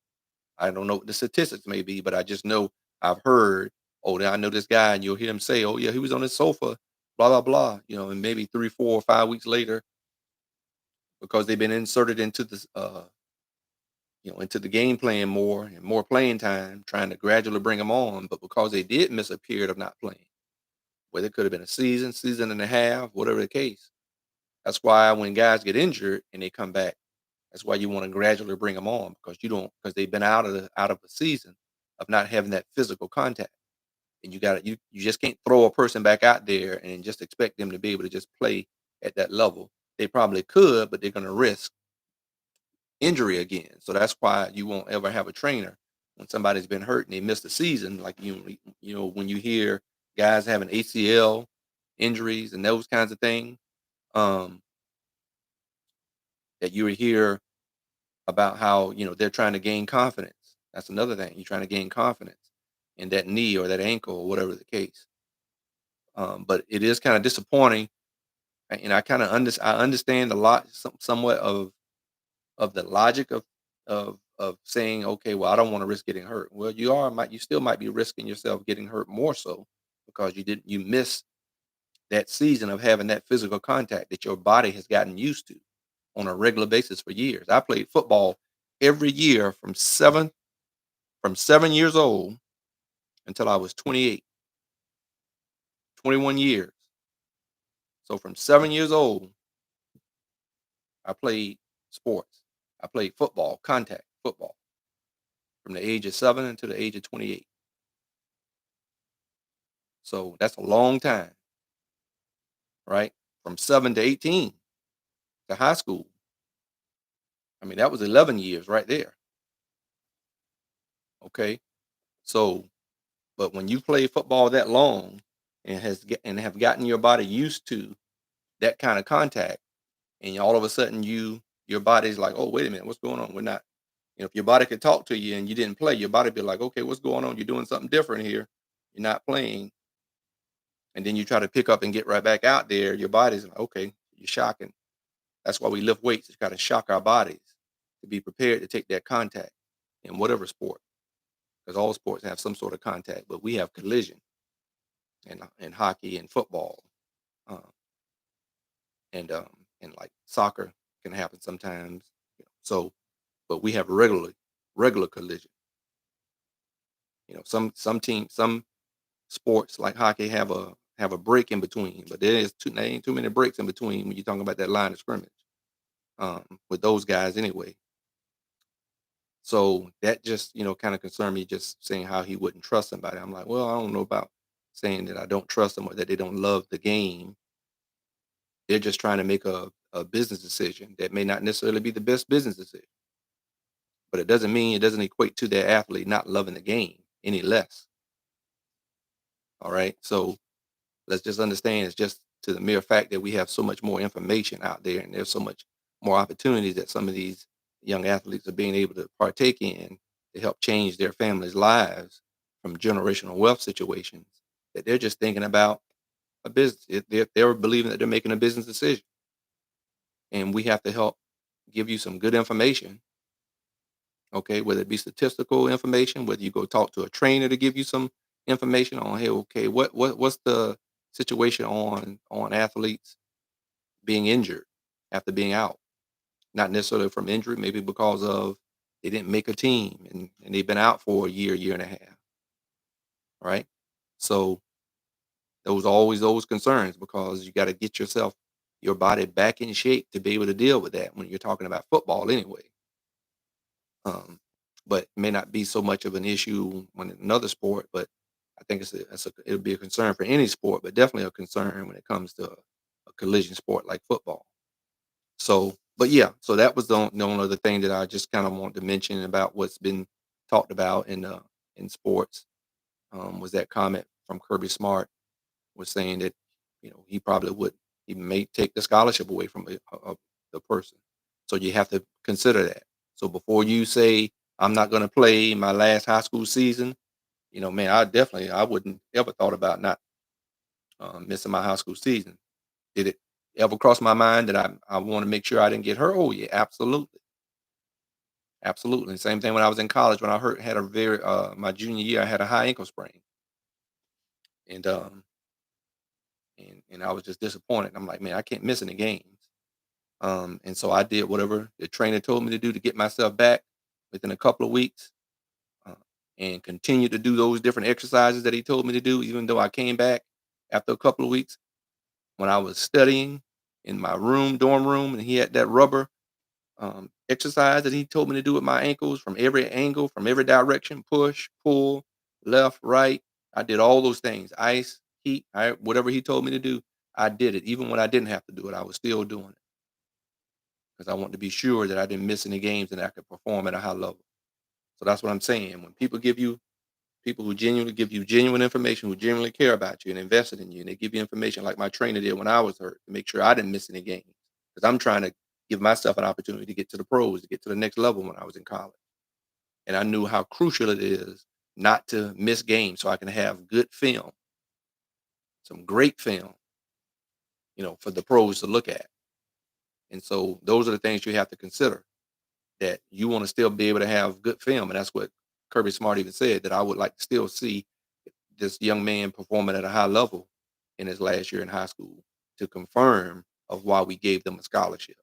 I don't know what the statistics may be, but I just know I've heard, oh, I know this guy, and you'll hear him say, oh yeah, he was on his sofa, blah blah blah, and maybe 3, 4, or 5 weeks later, because they've been inserted into this, into the game plan more and more playing time, trying to gradually bring them on, but because they did miss a period of not playing, whether it could have been a season, season and a half, whatever the case. That's why when guys get injured and they come back, that's why you want to gradually bring them on because because they've been out of a season of not having that physical contact. And you just can't throw a person back out there and just expect them to be able to just play at that level. They probably could, but they're going to risk injury again. So that's why you won't ever have a trainer when somebody's been hurt and they missed a season. Like when you hear guys having ACL injuries and those kinds of things, um, that you hear about how they're trying to gain confidence. That's another thing. You're trying to gain confidence in that knee or that ankle or whatever the case. But it is kind of disappointing, and I understand a lot, somewhat of the logic of saying, okay, well, I don't want to risk getting hurt. Well, you still might be risking yourself getting hurt more so because you missed that season of having that physical contact that your body has gotten used to on a regular basis for years. I played football every year from 7 years old until I was 28, 21 years. So from 7 years old, I played sports. I played football, contact football, from the age of 7 until the age of 28. So that's a long time, right? From 7 to 18 to high school. I mean, that was 11 years right there. Okay. So, but when you play football that long and have gotten your body used to that kind of contact, and all of a sudden your body's like, oh, wait a minute, what's going on? We're not, if your body could talk to you and you didn't play, your body be like, okay, what's going on? You're doing something different here. You're not playing. And then you try to pick up and get right back out there. Your body's like, okay, you're shocking. That's why we lift weights to kind of shock our bodies to be prepared to take that contact in whatever sport, because all sports have some sort of contact, but we have collision in hockey and football, um, and like soccer can happen sometimes. So, but we have regular collision. Some sports like hockey have a break in between, but there ain't too many breaks in between when you're talking about that line of scrimmage, with those guys anyway. So that just, kind of concerned me, just saying how he wouldn't trust somebody. I'm like, well, I don't know about saying that I don't trust them or that they don't love the game. They're just trying to make a business decision that may not necessarily be the best business decision. But it doesn't equate to their athlete not loving the game any less. All right. So let's just understand it's just to the mere fact that we have so much more information out there and there's so much more opportunities that some of these young athletes are being able to partake in to help change their families' lives from generational wealth situations, that they're just thinking about a business. They're believing that they're making a business decision, and we have to help give you some good information. Okay, whether it be statistical information, whether you go talk to a trainer to give you some information on, hey, okay, what's the situation on athletes being injured after being out, not necessarily from injury, maybe because of they didn't make a team and they've been out for a year and a half, right? So those are always those concerns because you got to get your body back in shape to be able to deal with that when you're talking about football anyway. Um, but it may not be so much of an issue when in another sport, but I think it'll be a concern for any sport, but definitely a concern when it comes to a collision sport like football. So, but yeah, so that was the only other thing that I just kind of wanted to mention about what's been talked about in sports, was that comment from Kirby Smart was saying that he probably would he may take the scholarship away from the person. So you have to consider that. So before you say I'm not going to play my last high school season, man, I wouldn't ever thought about not missing my high school season. Did it ever cross my mind that I want to make sure I didn't get hurt? Oh yeah, absolutely, absolutely. Same thing when I was in college when I hurt had a very my junior year I had a high ankle sprain and and I was just disappointed. I'm like, man, I can't miss any games. And so I did whatever the trainer told me to do to get myself back within a couple of weeks, uh, and continue to do those different exercises that he told me to do, even though I came back after a couple of weeks when I was studying in my dorm room, and he had that rubber exercise that he told me to do with my ankles from every angle, from every direction, push, pull, left, right. I did all those things, ice, heat, whatever he told me to do, I did it. Even when I didn't have to do it, I was still doing it because I wanted to be sure that I didn't miss any games and I could perform at a high level. So that's what I'm saying. When people who genuinely give you genuine information, who genuinely care about you and invested in you, and they give you information like my trainer did when I was hurt to make sure I didn't miss any games. Because I'm trying to give myself an opportunity to get to the pros, to get to the next level when I was in college. And I knew how crucial it is not to miss games so I can have good film, some great film, for the pros to look at. And so those are the things you have to consider, that you want to still be able to have good film. And that's what Kirby Smart even said, that I would like to still see this young man performing at a high level in his last year in high school to confirm of why we gave them a scholarship.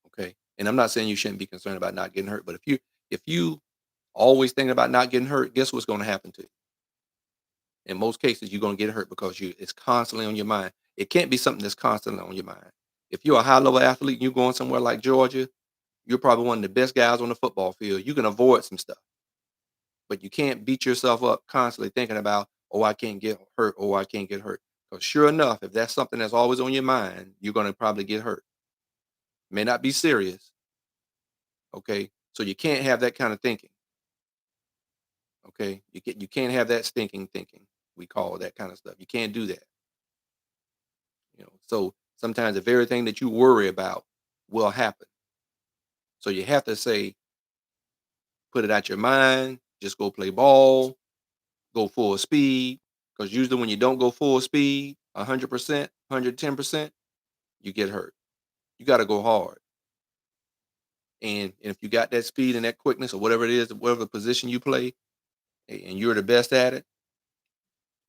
Okay. And I'm not saying you shouldn't be concerned about not getting hurt, but if you always thinking about not getting hurt, guess what's going to happen to you? In most cases, you're going to get hurt because it's constantly on your mind. It can't be something that's constantly on your mind. If you're a high level athlete and you're going somewhere like Georgia, you're probably one of the best guys on the football field. You can avoid some stuff, but you can't beat yourself up constantly thinking about, oh, I can't get hurt, oh, I can't get hurt. Because sure enough, if that's something that's always on your mind, you're going to probably get hurt. May not be serious. Okay. So you can't have that kind of thinking. Okay. You can't have that stinking thinking. We call that kind of stuff. You can't do that. So sometimes the very thing that you worry about will happen. So you have to say, put it out your mind, just go play ball, go full speed. Because usually when you don't go full speed, 100%, 110%, you get hurt. You got to go hard. And if you got that speed and that quickness or whatever it is, whatever position you play, and you're the best at it,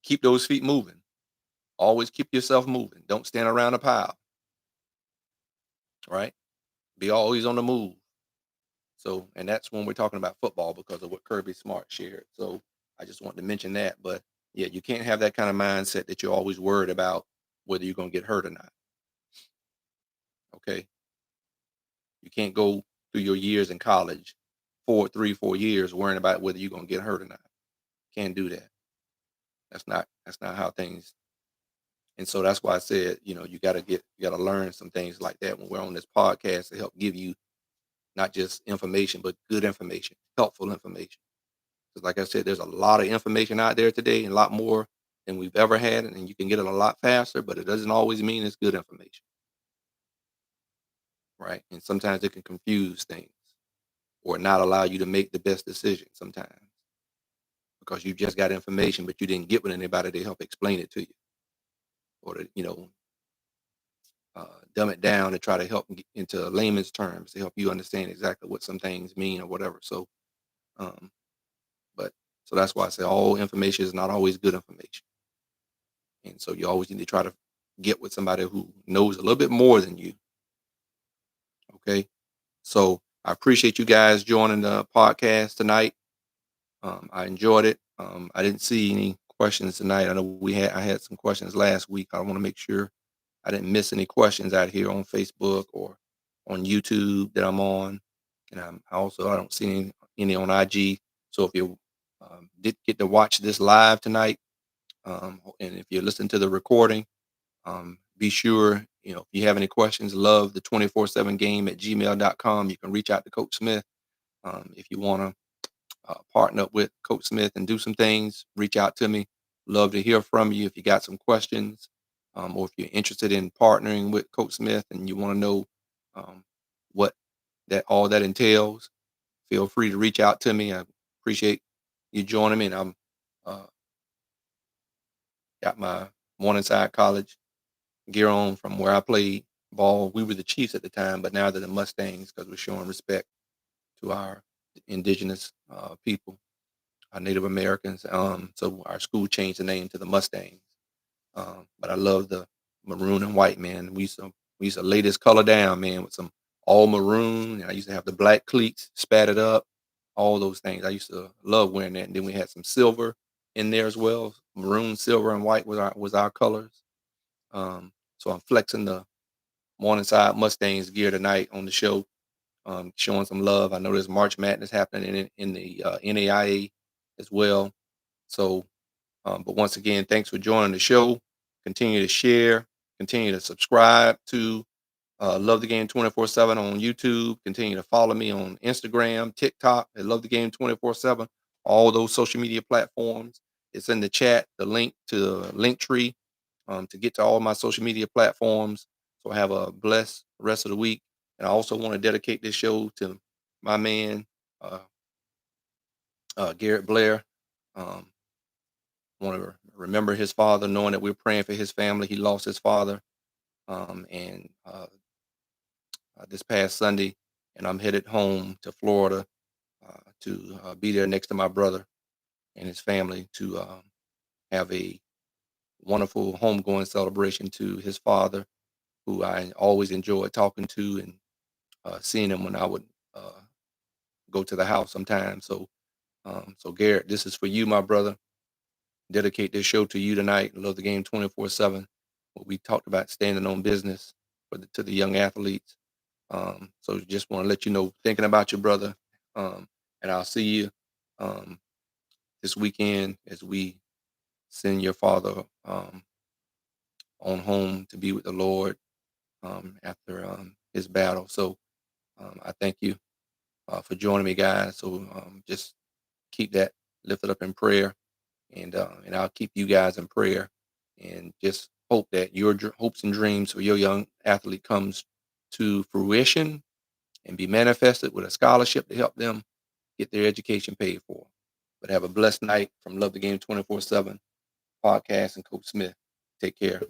keep those feet moving. Always keep yourself moving. Don't stand around a pile, right? Be always on the move. So, and that's when we're talking about football because of what Kirby Smart shared. So I just wanted to mention that. But yeah, you can't have that kind of mindset that you're always worried about whether you're going to get hurt or not. Okay. You can't go through your years in college, 4 years worrying about whether you're going to get hurt or not. Can't do that. That's not how things. And so that's why I said, you got to learn some things like that when we're on this podcast to help give you not just information, but good information, helpful information. Because like I said, there's a lot of information out there today and a lot more than we've ever had, and you can get it a lot faster, but it doesn't always mean it's good information. right? And sometimes it can confuse things or not allow you to make the best decision sometimes because you just got information, but you didn't get with anybody to help explain it to you or to, dumb it down and try to help get into layman's terms to help you understand exactly what some things mean or whatever. So, um, but so that's why I say all information is not always good information. And so you always need to try to get with somebody who knows a little bit more than you. Okay. So I appreciate you guys joining the podcast tonight. I enjoyed it. I didn't see any questions tonight. I know I had some questions last week. I want to make sure I didn't miss any questions out here on Facebook or on YouTube that I'm on. And I don't see any on IG. So if you did get to watch this live tonight, and if you listen to the recording, be sure, if you have any questions, love the 24/7 game at gmail.com. You can reach out to Coach Smith. If you want to partner up with Coach Smith and do some things, reach out to me. Love to hear from you if you got some questions, or if you're interested in partnering with Coach Smith and you want to know um, what that all that entails. Feel free to reach out to me. I appreciate you joining me, and I'm uh, got my Morningside College gear on from where I played ball. We were the Chiefs at the time, but now they're the Mustangs because we're showing respect to our indigenous people, our Native Americans. So our school changed the name to the Mustangs. But I love the maroon and white, man. We used to lay this color down, man, with some all maroon. And I used to have the black cleats spatted up, all those things. I used to love wearing that. And then we had some silver in there as well. Maroon, silver, and white was our colors. So I'm flexing the Morningside Mustangs gear tonight on the show, showing some love. I know there's March Madness happening in the NAIA as well. So, but once again, thanks for joining the show. Continue to share, continue to subscribe to Love the Game 24/7 on YouTube. Continue to follow me on Instagram, TikTok, and Love the Game 24/7. All those social media platforms. It's in the chat, the link to the link tree to get to all my social media platforms. So have a blessed rest of the week. And I also want to dedicate this show to my man, uh, Garrett Blair. Um, want to remember his father, knowing that we're praying for his family. He lost his father, and this past Sunday, and I'm headed home to Florida to be there next to my brother and his family to have a wonderful homegoing celebration to his father, who I always enjoyed talking to and seeing him when I would go to the house sometimes. So Garrett, this is for you, my brother. Dedicate this show to you tonight. Love the Game 24/7. What we talked about standing on business to the young athletes. So just want to let you know, thinking about your brother. And I'll see you um, this weekend as we send your father on home to be with the Lord after his battle. So I thank you for joining me, guys. So just keep that lifted up in prayer, and I'll keep you guys in prayer, and just hope that your hopes and dreams for your young athlete comes to fruition and be manifested with a scholarship to help them get their education paid for. But have a blessed night from Love the Game 24/7 podcast and Coach Smith. Take care.